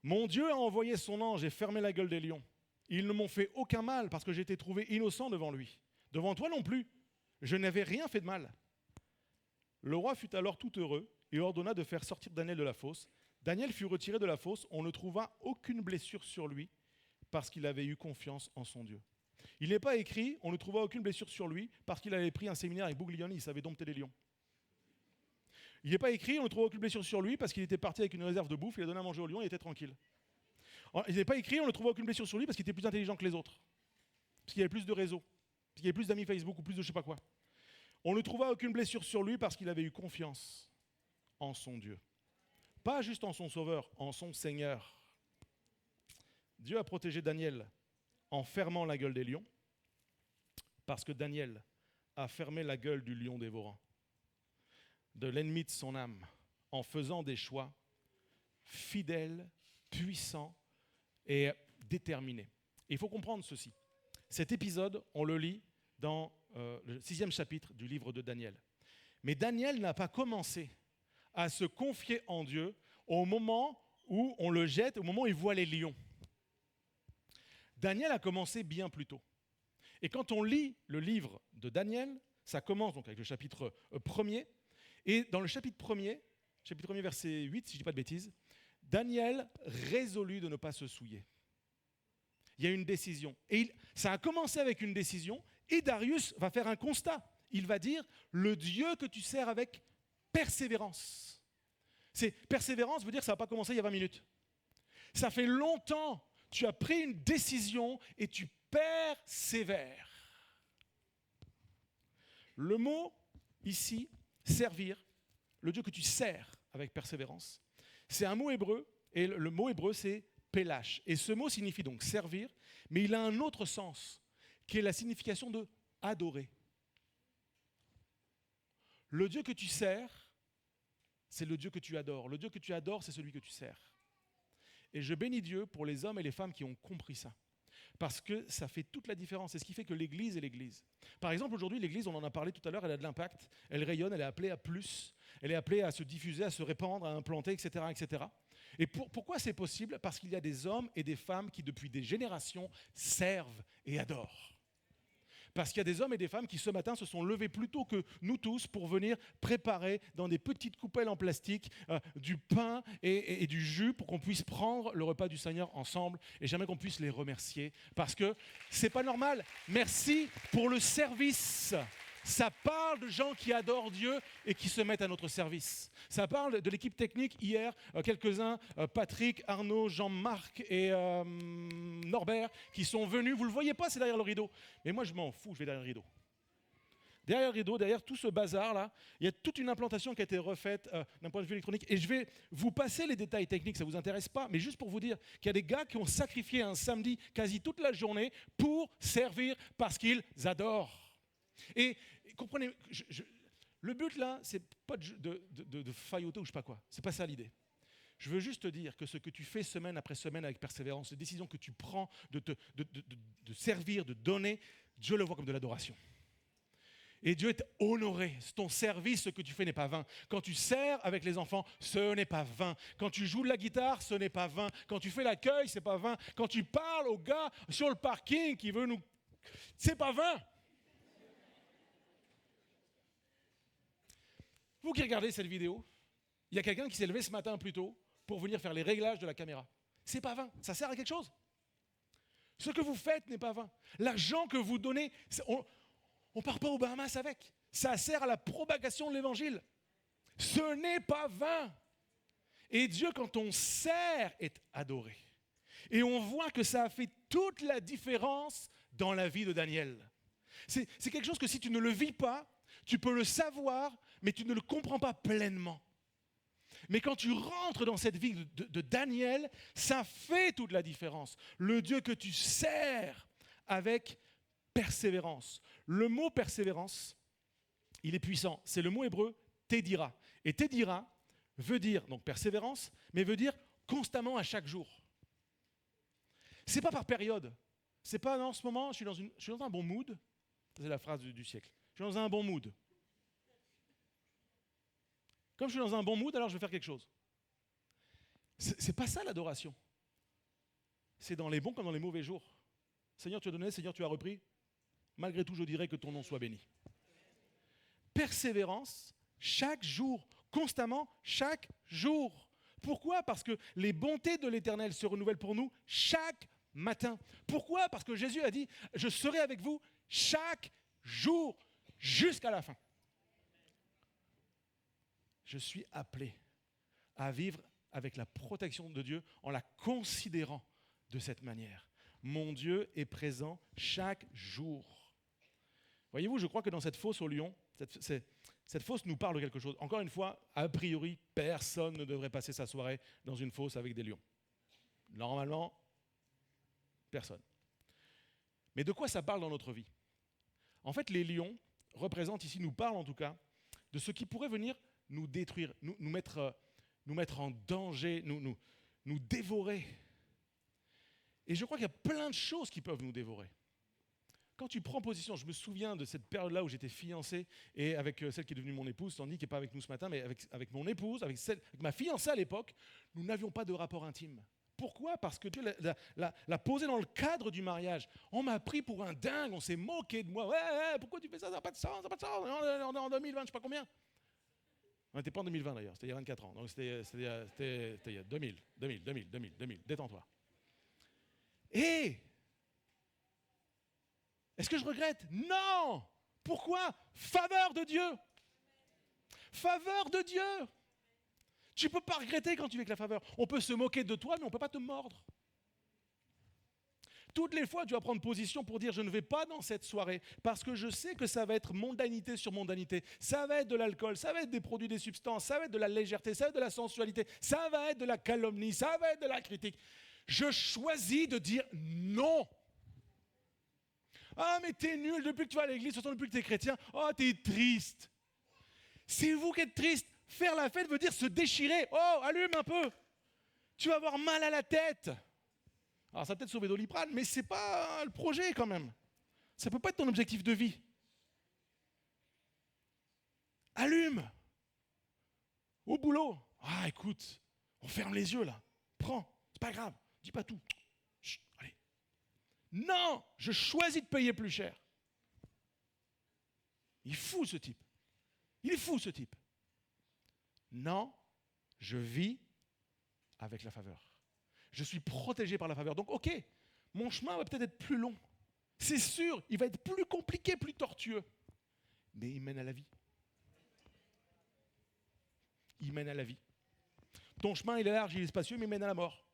Mon Dieu a envoyé son ange et fermé la gueule des lions. Ils ne m'ont fait aucun mal parce que j'ai été trouvé innocent devant lui. Devant toi non plus. Je n'avais rien fait de mal. Le roi fut alors tout heureux et ordonna de faire sortir Daniel de la fosse. Daniel fut retiré de la fosse. On ne trouva aucune blessure sur lui parce qu'il avait eu confiance en son Dieu. Il n'est pas écrit, on ne trouva aucune blessure sur lui parce qu'il avait pris un séminaire avec Bouglione, il savait dompter les lions. Il n'est pas écrit, on ne trouve aucune blessure sur lui parce qu'il était parti avec une réserve de bouffe, il a donné à manger au lion, il était tranquille. Il n'est pas écrit, on ne trouve aucune blessure sur lui parce qu'il était plus intelligent que les autres. Parce qu'il avait plus de réseaux, parce qu'il avait plus d'amis Facebook ou plus de je sais pas quoi. On ne trouva aucune blessure sur lui parce qu'il avait eu confiance en son Dieu. Pas juste en son Sauveur, en son Seigneur. Dieu a protégé Daniel en fermant la gueule des lions, parce que Daniel a fermé la gueule du lion dévorant, de l'ennemi de son âme, en faisant des choix fidèles, puissants et déterminés. Et il faut comprendre ceci. Cet épisode, on le lit dans le 6e chapitre du livre de Daniel. Mais Daniel n'a pas commencé à se confier en Dieu au moment où on le jette, au moment où il voit les lions. Daniel a commencé bien plus tôt. Et quand on lit le livre de Daniel, ça commence donc avec le chapitre 1er, et dans le chapitre 1er, verset 8, si je ne dis pas de bêtises, Daniel résolut de ne pas se souiller. Il y a une décision. Et ça a commencé avec une décision, et Darius va faire un constat. Il va dire, le Dieu que tu sers avec persévérance. Persévérance veut dire que ça n'a pas commencé il y a 20 minutes. Ça fait longtemps. Tu as pris une décision et tu persévères. Le mot ici, servir, le Dieu que tu sers avec persévérance, c'est un mot hébreu, et le mot hébreu c'est pélash. Et ce mot signifie donc servir, mais il a un autre sens, qui est la signification de adorer. Le Dieu que tu sers, c'est le Dieu que tu adores. Le Dieu que tu adores, c'est celui que tu sers. Et je bénis Dieu pour les hommes et les femmes qui ont compris ça. Parce que ça fait toute la différence. C'est ce qui fait que l'Église est l'Église. Par exemple, aujourd'hui, l'Église, on en a parlé tout à l'heure, elle a de l'impact, elle rayonne, elle est appelée à plus, elle est appelée à se diffuser, à se répandre, à implanter, etc. etc. Et pourquoi c'est possible ? Parce qu'il y a des hommes et des femmes qui, depuis des générations, servent et adorent. Parce qu'il y a des hommes et des femmes qui, ce matin, se sont levés plus tôt que nous tous pour venir préparer dans des petites coupelles en plastique du pain et du jus pour qu'on puisse prendre le repas du Seigneur ensemble. Et j'aimerais qu'on puisse les remercier parce que c'est pas normal. Merci pour le service. Ça parle de gens qui adorent Dieu et qui se mettent à notre service. Ça parle de l'équipe technique hier, quelques-uns, Patrick, Arnaud, Jean-Marc et Norbert, qui sont venus. Vous ne le voyez pas, c'est derrière le rideau. Mais moi, je m'en fous, je vais derrière le rideau. Derrière le rideau, derrière tout ce bazar-là, il y a toute une implantation qui a été refaite d'un point de vue électronique. Et je vais vous passer les détails techniques, ça ne vous intéresse pas, mais juste pour vous dire qu'il y a des gars qui ont sacrifié un samedi quasi toute la journée pour servir parce qu'ils adorent. Et comprenez, le but là, c'est pas de failloter ou je sais pas quoi. C'est pas ça l'idée. Je veux juste te dire que ce que tu fais semaine après semaine avec persévérance, les décisions que tu prends de servir, de donner, Dieu le voit comme de l'adoration. Et Dieu est honoré. Ton service, ce que tu fais n'est pas vain. Quand tu sers avec les enfants, ce n'est pas vain. Quand tu joues de la guitare, ce n'est pas vain. Quand tu fais l'accueil, c'est pas vain. Quand tu parles au gars sur le parking qui veut nous... C'est pas vain. Vous qui regardez cette vidéo, il y a quelqu'un qui s'est levé ce matin plus tôt pour venir faire les réglages de la caméra. C'est pas vain, ça sert à quelque chose. Ce que vous faites n'est pas vain. L'argent que vous donnez, on ne part pas aux Bahamas avec. Ça sert à la propagation de l'évangile. Ce n'est pas vain. Et Dieu, quand on sert, est adoré. Et on voit que ça a fait toute la différence dans la vie de Daniel. C'est quelque chose que si tu ne le vis pas, tu peux le savoir, mais tu ne le comprends pas pleinement. Mais quand tu rentres dans cette vie de Daniel, ça fait toute la différence. Le Dieu que tu sers avec persévérance. Le mot persévérance, il est puissant. C'est le mot hébreu tédira. Et tédira veut dire donc persévérance, mais veut dire constamment à chaque jour. C'est pas par période. C'est pas en ce moment, je suis dans un bon mood. C'est la phrase du siècle. Je suis dans un bon mood. Comme je suis dans un bon mood, alors je vais faire quelque chose. C'est pas ça l'adoration. C'est dans les bons comme dans les mauvais jours. Seigneur, tu as donné, Seigneur, tu as repris. Malgré tout, je dirais que ton nom soit béni. Persévérance, chaque jour, constamment, chaque jour. Pourquoi ? Parce que les bontés de l'Éternel se renouvellent pour nous chaque matin. Pourquoi ? Parce que Jésus a dit, je serai avec vous chaque jour, jusqu'à la fin. je suis appelé à vivre avec la protection de Dieu en la considérant de cette manière. Mon Dieu est présent chaque jour. Voyez-vous, je crois que dans cette fosse au lion, cette fosse nous parle de quelque chose. Encore une fois, a priori, personne ne devrait passer sa soirée dans une fosse avec des lions. Normalement, personne. Mais de quoi ça parle dans notre vie? En fait, les lions représentent ici, nous parlent en tout cas, de ce qui pourrait venir nous détruire, nous mettre en danger, nous dévorer. Et je crois qu'il y a plein de choses qui peuvent nous dévorer. Quand tu prends position, je me souviens de cette période-là où j'étais fiancé et avec celle qui est devenue mon épouse, Sandy qui n'est pas avec nous ce matin, mais avec mon épouse, avec ma fiancée à l'époque, nous n'avions pas de rapport intime. Pourquoi? Parce que Dieu l'a posé dans le cadre du mariage. On m'a pris pour un dingue, on s'est moqué de moi. Ouais, pourquoi tu fais ça? Ça n'a pas de sens, ça n'a pas de sens. On est en 2020, je ne sais pas combien. On n'était pas en 2020 d'ailleurs, c'était il y a 24 ans. Donc c'était il y a 2000. Détends-toi. Et est-ce que je regrette? Non! Pourquoi? Faveur de Dieu. Faveur de Dieu. Tu ne peux pas regretter quand tu vis avec la faveur. On peut se moquer de toi, mais on ne peut pas te mordre. Toutes les fois, tu vas prendre position pour dire « je ne vais pas dans cette soirée » parce que je sais que ça va être mondanité sur mondanité. Ça va être de l'alcool, ça va être des produits, des substances, ça va être de la légèreté, ça va être de la sensualité, ça va être de la calomnie, ça va être de la critique. Je choisis de dire non. Ah, mais t'es nul depuis que tu vas à l'église, surtout depuis que t'es chrétien. Oh, t'es triste. C'est vous qui êtes triste. Faire la fête veut dire se déchirer. Oh, allume un peu. Tu vas avoir mal à la tête. Alors, ça va peut-être sauver Doliprane, mais ce n'est pas le projet quand même. Ça ne peut pas être ton objectif de vie. Allume. Au boulot. Ah, écoute, on ferme les yeux là. Prends. C'est pas grave. Dis pas tout. Chut, allez. Non, je choisis de payer plus cher. Il est fou ce type. Il est fou ce type. Non, je vis avec la faveur. Je suis protégé par la faveur. Donc, ok, mon chemin va peut-être être plus long. C'est sûr, il va être plus compliqué, plus tortueux. Mais il mène à la vie. Il mène à la vie. Ton chemin, il est large, il est spacieux, mais il mène à la mort.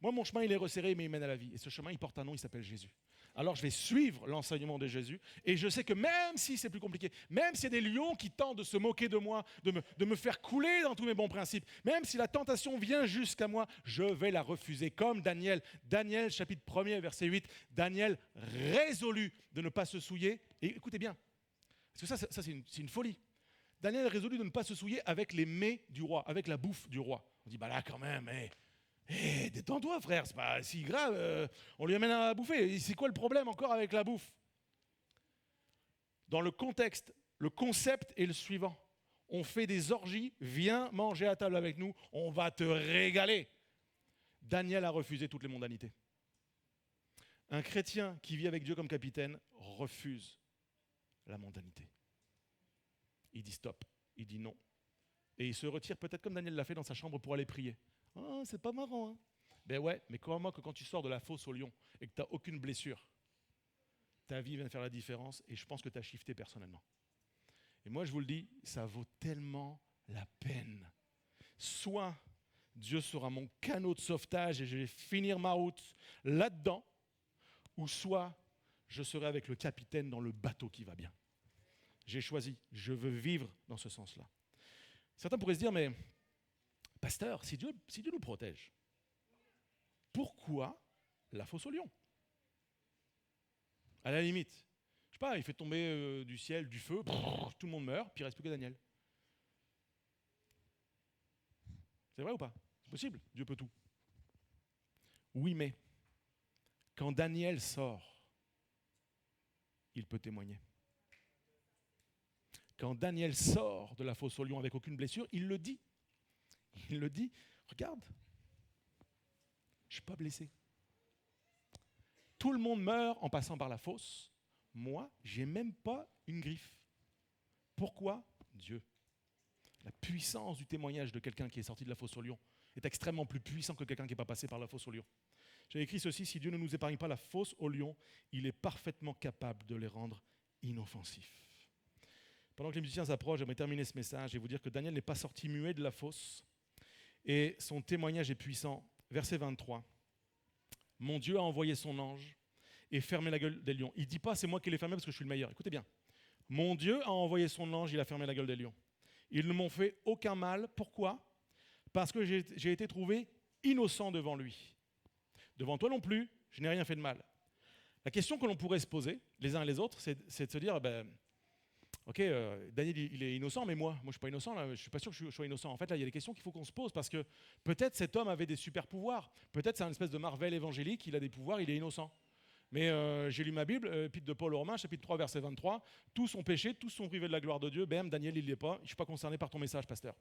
Moi, mon chemin, il est resserré, mais il mène à la vie. Et ce chemin, il porte un nom, il s'appelle Jésus. Alors, je vais suivre l'enseignement de Jésus. Et je sais que même si c'est plus compliqué, même s'il y a des lions qui tentent de se moquer de moi, de me faire couler dans tous mes bons principes, même si la tentation vient jusqu'à moi, je vais la refuser. Comme Daniel. Daniel, chapitre 1er, verset 8. Daniel résolu de ne pas se souiller. Et écoutez bien, parce que ça c'est une folie. Daniel résolu de ne pas se souiller avec les mets du roi, avec la bouffe du roi. On dit, bah là quand même, détends-toi frère, c'est pas si grave, on lui amène à bouffer. C'est quoi le problème encore avec la bouffe? Dans le contexte, le concept est le suivant. On fait des orgies, viens manger à table avec nous, on va te régaler. Daniel a refusé toutes les mondanités. Un chrétien qui vit avec Dieu comme capitaine refuse la mondanité. Il dit stop, il dit non. Et il se retire peut-être comme Daniel l'a fait dans sa chambre pour aller prier. Oh, c'est pas marrant, hein? Ben ouais, mais crois-moi que quand tu sors de la fosse au lion et que tu n'as aucune blessure, ta vie vient de faire la différence et je pense que tu as shifté personnellement. Et moi, je vous le dis, ça vaut tellement la peine. Soit Dieu sera mon canot de sauvetage et je vais finir ma route là-dedans, ou soit je serai avec le capitaine dans le bateau qui va bien. J'ai choisi, je veux vivre dans ce sens-là. Certains pourraient se dire, mais pasteur, si Dieu nous protège, pourquoi la fosse au lion? À la limite, je sais pas, il fait tomber du ciel, du feu, tout le monde meurt, puis il ne reste plus que Daniel. C'est vrai ou pas? C'est possible, Dieu peut tout. Oui, mais quand Daniel sort, il peut témoigner. Quand Daniel sort de la fosse au lion avec aucune blessure, il le dit. Il le dit, regarde, je ne suis pas blessé. Tout le monde meurt en passant par la fosse. Moi, je n'ai même pas une griffe. Pourquoi? Dieu. La puissance du témoignage de quelqu'un qui est sorti de la fosse au lion est extrêmement plus puissant que quelqu'un qui n'est pas passé par la fosse au lion. J'ai écrit ceci, si Dieu ne nous épargne pas la fosse au lion, il est parfaitement capable de les rendre inoffensifs. Pendant que les musiciens s'approchent, j'aimerais terminer ce message et vous dire que Daniel n'est pas sorti muet de la fosse. Et son témoignage est puissant. Verset 23. Mon Dieu a envoyé son ange et fermé la gueule des lions. Il ne dit pas c'est moi qui l'ai fermé parce que je suis le meilleur. Écoutez bien. Mon Dieu a envoyé son ange, il a fermé la gueule des lions. Ils ne m'ont fait aucun mal. Pourquoi ? Parce que j'ai été trouvé innocent devant lui. Devant toi non plus, je n'ai rien fait de mal. La question que l'on pourrait se poser, les uns et les autres, c'est de se dire, ok, Daniel, il est innocent, mais moi je ne suis pas innocent, là, je ne suis pas sûr que je sois innocent. En fait, là, il y a des questions qu'il faut qu'on se pose, parce que peut-être cet homme avait des super pouvoirs. Peut-être c'est une espèce de Marvel évangélique, il a des pouvoirs, il est innocent. Mais j'ai lu ma Bible, Épître de Paul aux Romains, chapitre 3, verset 23. Tous sont péchés, tous sont privés de la gloire de Dieu. Daniel, il ne l'est pas. Je ne suis pas concerné par ton message, pasteur.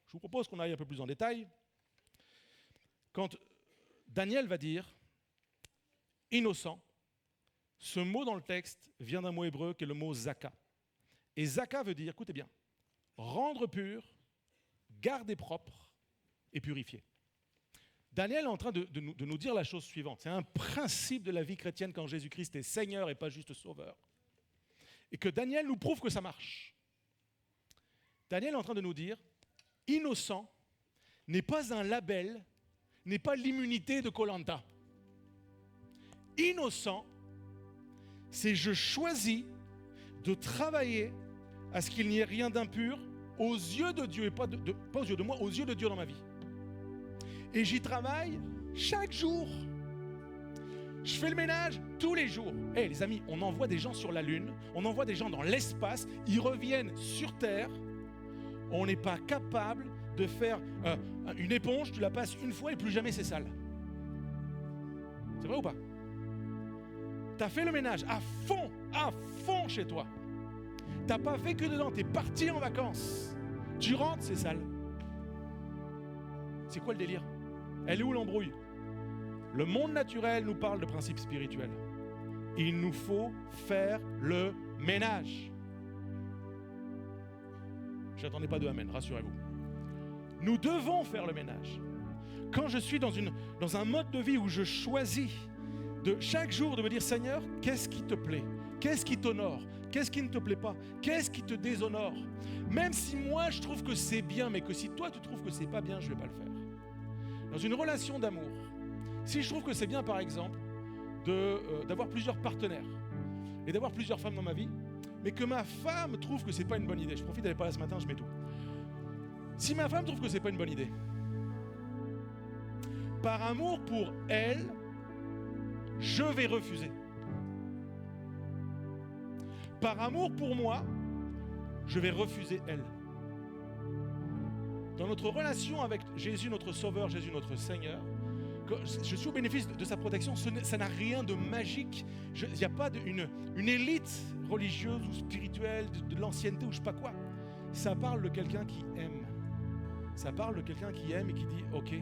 Je vous propose qu'on aille un peu plus en détail. Quand Daniel va dire « innocent », ce mot dans le texte vient d'un mot hébreu qui est le mot « zaka ». Et « zaka » veut dire, écoutez bien, rendre pur, garder propre et purifier. Daniel est en train de nous dire la chose suivante. C'est un principe de la vie chrétienne quand Jésus-Christ est Seigneur et pas juste Sauveur. Et que Daniel nous prouve que ça marche. Daniel est en train de nous dire, innocent n'est pas un label, n'est pas l'immunité de Koh-Lanta. Innocent, c'est je choisis de travailler à ce qu'il n'y ait rien d'impur aux yeux de Dieu, et pas aux yeux de moi, aux yeux de Dieu dans ma vie. Et j'y travaille chaque jour. Je fais le ménage tous les jours. Les amis, on envoie des gens sur la Lune, on envoie des gens dans l'espace, ils reviennent sur Terre. On n'est pas capable de faire une éponge, tu la passes une fois et plus jamais c'est sale. C'est vrai ou pas ? Tu as fait le ménage à fond chez toi. Tu n'as pas fait que dedans, tu es parti en vacances. Tu rentres, c'est sale. C'est quoi le délire ? Elle est où l'embrouille ? Le monde naturel nous parle de principes spirituels. Il nous faut faire le ménage. Je n'attendais pas de amen, rassurez-vous. Nous devons faire le ménage. Quand je suis dans un mode de vie où je choisis de chaque jour de me dire Seigneur, qu'est-ce qui te plaît ? Qu'est-ce qui t'honore ? Qu'est-ce qui ne te plaît pas ? Qu'est-ce qui te déshonore ? Même si moi je trouve que c'est bien, mais que si toi tu trouves que c'est pas bien, je ne vais pas le faire. Dans une relation d'amour, si je trouve que c'est bien par exemple d'avoir plusieurs partenaires et d'avoir plusieurs femmes dans ma vie, mais que ma femme trouve que c'est pas une bonne idée, je profite, elle n'est pas là ce matin, je mets tout. Si ma femme trouve que c'est pas une bonne idée, par amour pour elle, je vais refuser. Par amour pour moi, je vais refuser elle. Dans notre relation avec Jésus, notre Sauveur, Jésus, notre Seigneur, je suis au bénéfice de sa protection, ça n'a rien de magique. Il n'y a pas une élite religieuse ou spirituelle, de l'ancienneté ou je ne sais pas quoi. Ça parle de quelqu'un qui aime. Ça parle de quelqu'un qui aime et qui dit « Ok,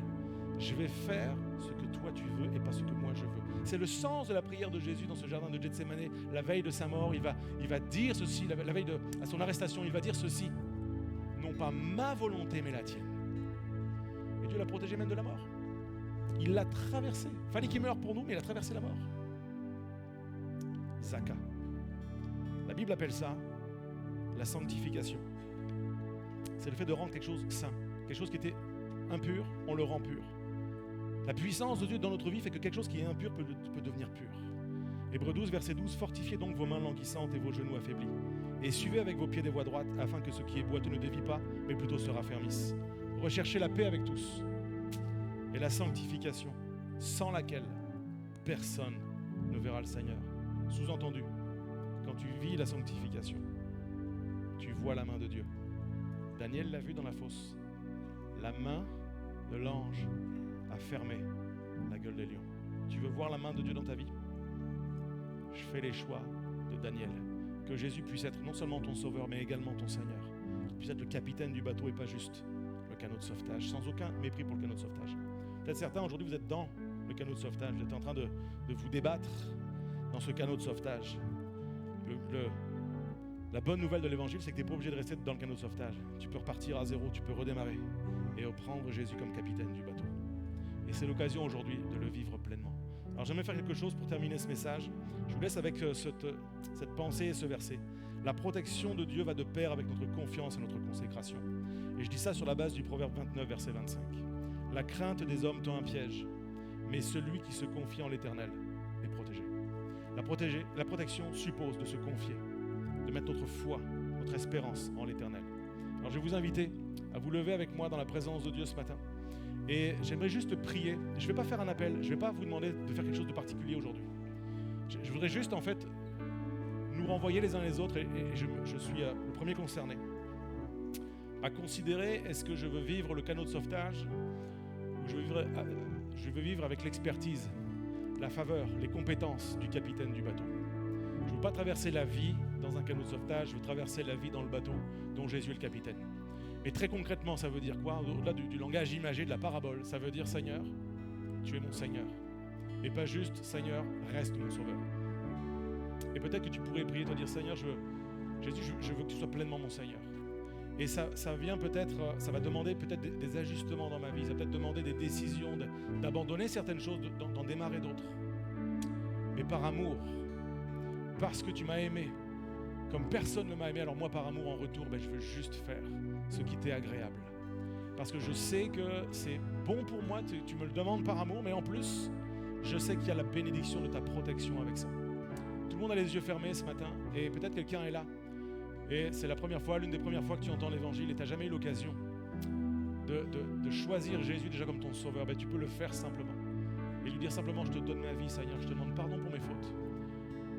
je vais faire ce que toi tu veux et pas ce que moi je veux. » C'est le sens de la prière de Jésus dans ce jardin de Gethsémane. La veille de sa mort, il va dire ceci, la veille à son arrestation, il va dire ceci. Non pas ma volonté, mais la tienne. Et Dieu l'a protégé même de la mort. Il l'a traversé. Il fallait qu'il meure pour nous, mais il a traversé la mort. Zaka. La Bible appelle ça la sanctification. C'est le fait de rendre quelque chose saint. Quelque chose qui était impur, on le rend pur. La puissance de Dieu dans notre vie fait que quelque chose qui est impur peut devenir pur. Hébreux 12, verset 12, « Fortifiez donc vos mains languissantes et vos genoux affaiblis, et suivez avec vos pieds des voies droites, afin que ce qui est boiteux ne dévie pas, mais plutôt se raffermisse. Recherchez la paix avec tous, et la sanctification, sans laquelle personne ne verra le Seigneur. » Sous-entendu, quand tu vis la sanctification, tu vois la main de Dieu. Daniel l'a vu dans la fosse. La main de l'ange a fermé la gueule des lions. Tu veux voir la main de Dieu dans ta vie ? Je fais les choix de Daniel. Que Jésus puisse être non seulement ton sauveur, mais également ton Seigneur. Qu'il puisse être le capitaine du bateau et pas juste le canot de sauvetage, sans aucun mépris pour le canot de sauvetage. Peut-être certains aujourd'hui vous êtes dans le canot de sauvetage, vous êtes en train de vous débattre dans ce canot de sauvetage. La bonne nouvelle de l'évangile, c'est que tu n'es pas obligé de rester dans le canot de sauvetage. Tu peux repartir à zéro, tu peux redémarrer et prendre Jésus comme capitaine du bateau. Et c'est l'occasion aujourd'hui de le vivre pleinement. Alors j'aimerais faire quelque chose pour terminer ce message. Je vous laisse avec cette pensée et ce verset. La protection de Dieu va de pair avec notre confiance et notre consécration. Et je dis ça sur la base du Proverbe 29, verset 25. La crainte des hommes tend un piège, mais celui qui se confie en l'Éternel est protégé. La protection suppose de se confier, de mettre notre foi, notre espérance en l'Éternel. Alors je vais vous inviter à vous lever avec moi dans la présence de Dieu ce matin. Et j'aimerais juste prier. Je ne vais pas faire un appel, je ne vais pas vous demander de faire quelque chose de particulier aujourd'hui. Je voudrais juste en fait nous renvoyer les uns les autres, et je suis le premier concerné, à considérer, est-ce que je veux vivre le canot de sauvetage ou je veux vivre avec l'expertise, la faveur, les compétences du capitaine du bateau. Je ne veux pas traverser la vie dans un canot de sauvetage, je veux traverser la vie dans le bateau dont Jésus est le capitaine. Et très concrètement, ça veut dire quoi? Au-delà du langage imagé de la parabole, ça veut dire Seigneur, tu es mon Seigneur. Et pas juste Seigneur, reste mon sauveur. Et peut-être que tu pourrais prier, te dire Seigneur, Jésus, je veux que tu sois pleinement mon Seigneur. Et ça vient peut-être, ça va demander peut-être des ajustements dans ma vie, ça va peut-être demander des décisions, d'abandonner certaines choses, d'en démarrer d'autres. Mais par amour, parce que tu m'as aimé, comme personne ne m'a aimé, alors moi par amour en retour, je veux juste faire ce qui t'est agréable. Parce que je sais que c'est bon pour moi, tu me le demandes par amour, mais en plus, je sais qu'il y a la bénédiction de ta protection avec ça. Tout le monde a les yeux fermés ce matin, et peut-être quelqu'un est là. Et c'est la première fois, l'une des premières fois que tu entends l'évangile, et tu n'as jamais eu l'occasion de choisir Jésus déjà comme ton sauveur. Tu peux le faire simplement. Et lui dire simplement, je te donne ma vie, Seigneur, je te demande pardon pour mes fautes.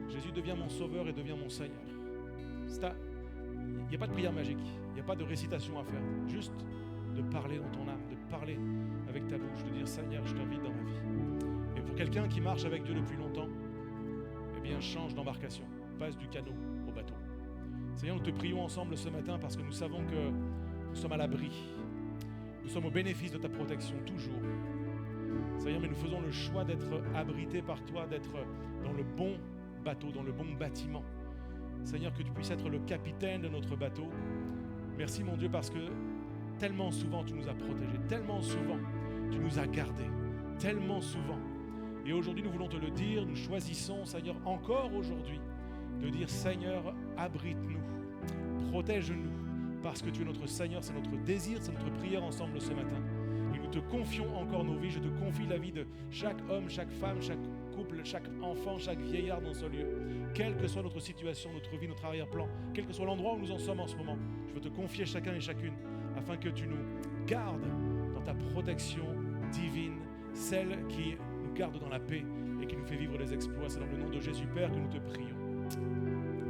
Jésus devient mon sauveur et devient mon Seigneur. Il n'y a pas de prière magique, il n'y a pas de récitation à faire. Juste de parler dans ton âme, de parler avec ta bouche, de dire Seigneur, je t'invite dans ma vie. Et pour quelqu'un qui marche avec Dieu depuis longtemps, change d'embarcation, passe du canot au bateau. Seigneur, nous te prions ensemble ce matin parce que nous savons que nous sommes à l'abri. Nous sommes au bénéfice de ta protection toujours. Seigneur, mais nous faisons le choix d'être abrités par toi, d'être dans le bon bateau, dans le bon bâtiment. Seigneur, que tu puisses être le capitaine de notre bateau. Merci mon Dieu parce que tellement souvent tu nous as protégés, tellement souvent tu nous as gardés, tellement souvent. Et aujourd'hui, nous voulons te le dire, nous choisissons, Seigneur, encore aujourd'hui, de dire, Seigneur, abrite-nous, protège-nous, parce que tu es notre Seigneur, c'est notre désir, c'est notre prière ensemble ce matin. Et nous te confions encore nos vies, je te confie la vie de chaque homme, chaque femme, chaque couple, chaque enfant, chaque vieillard dans ce lieu. Quelle que soit notre situation, notre vie, notre arrière-plan, quel que soit l'endroit où nous en sommes en ce moment, je veux te confier chacun et chacune, afin que tu nous gardes dans ta protection divine, celle qui garde dans la paix et qui nous fait vivre des exploits. C'est dans le nom de Jésus Père que nous te prions.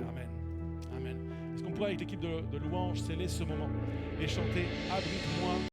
Amen. Amen. Est-ce qu'on pourrait avec l'équipe de louanges sceller ce moment et chanter « Abrite-moi »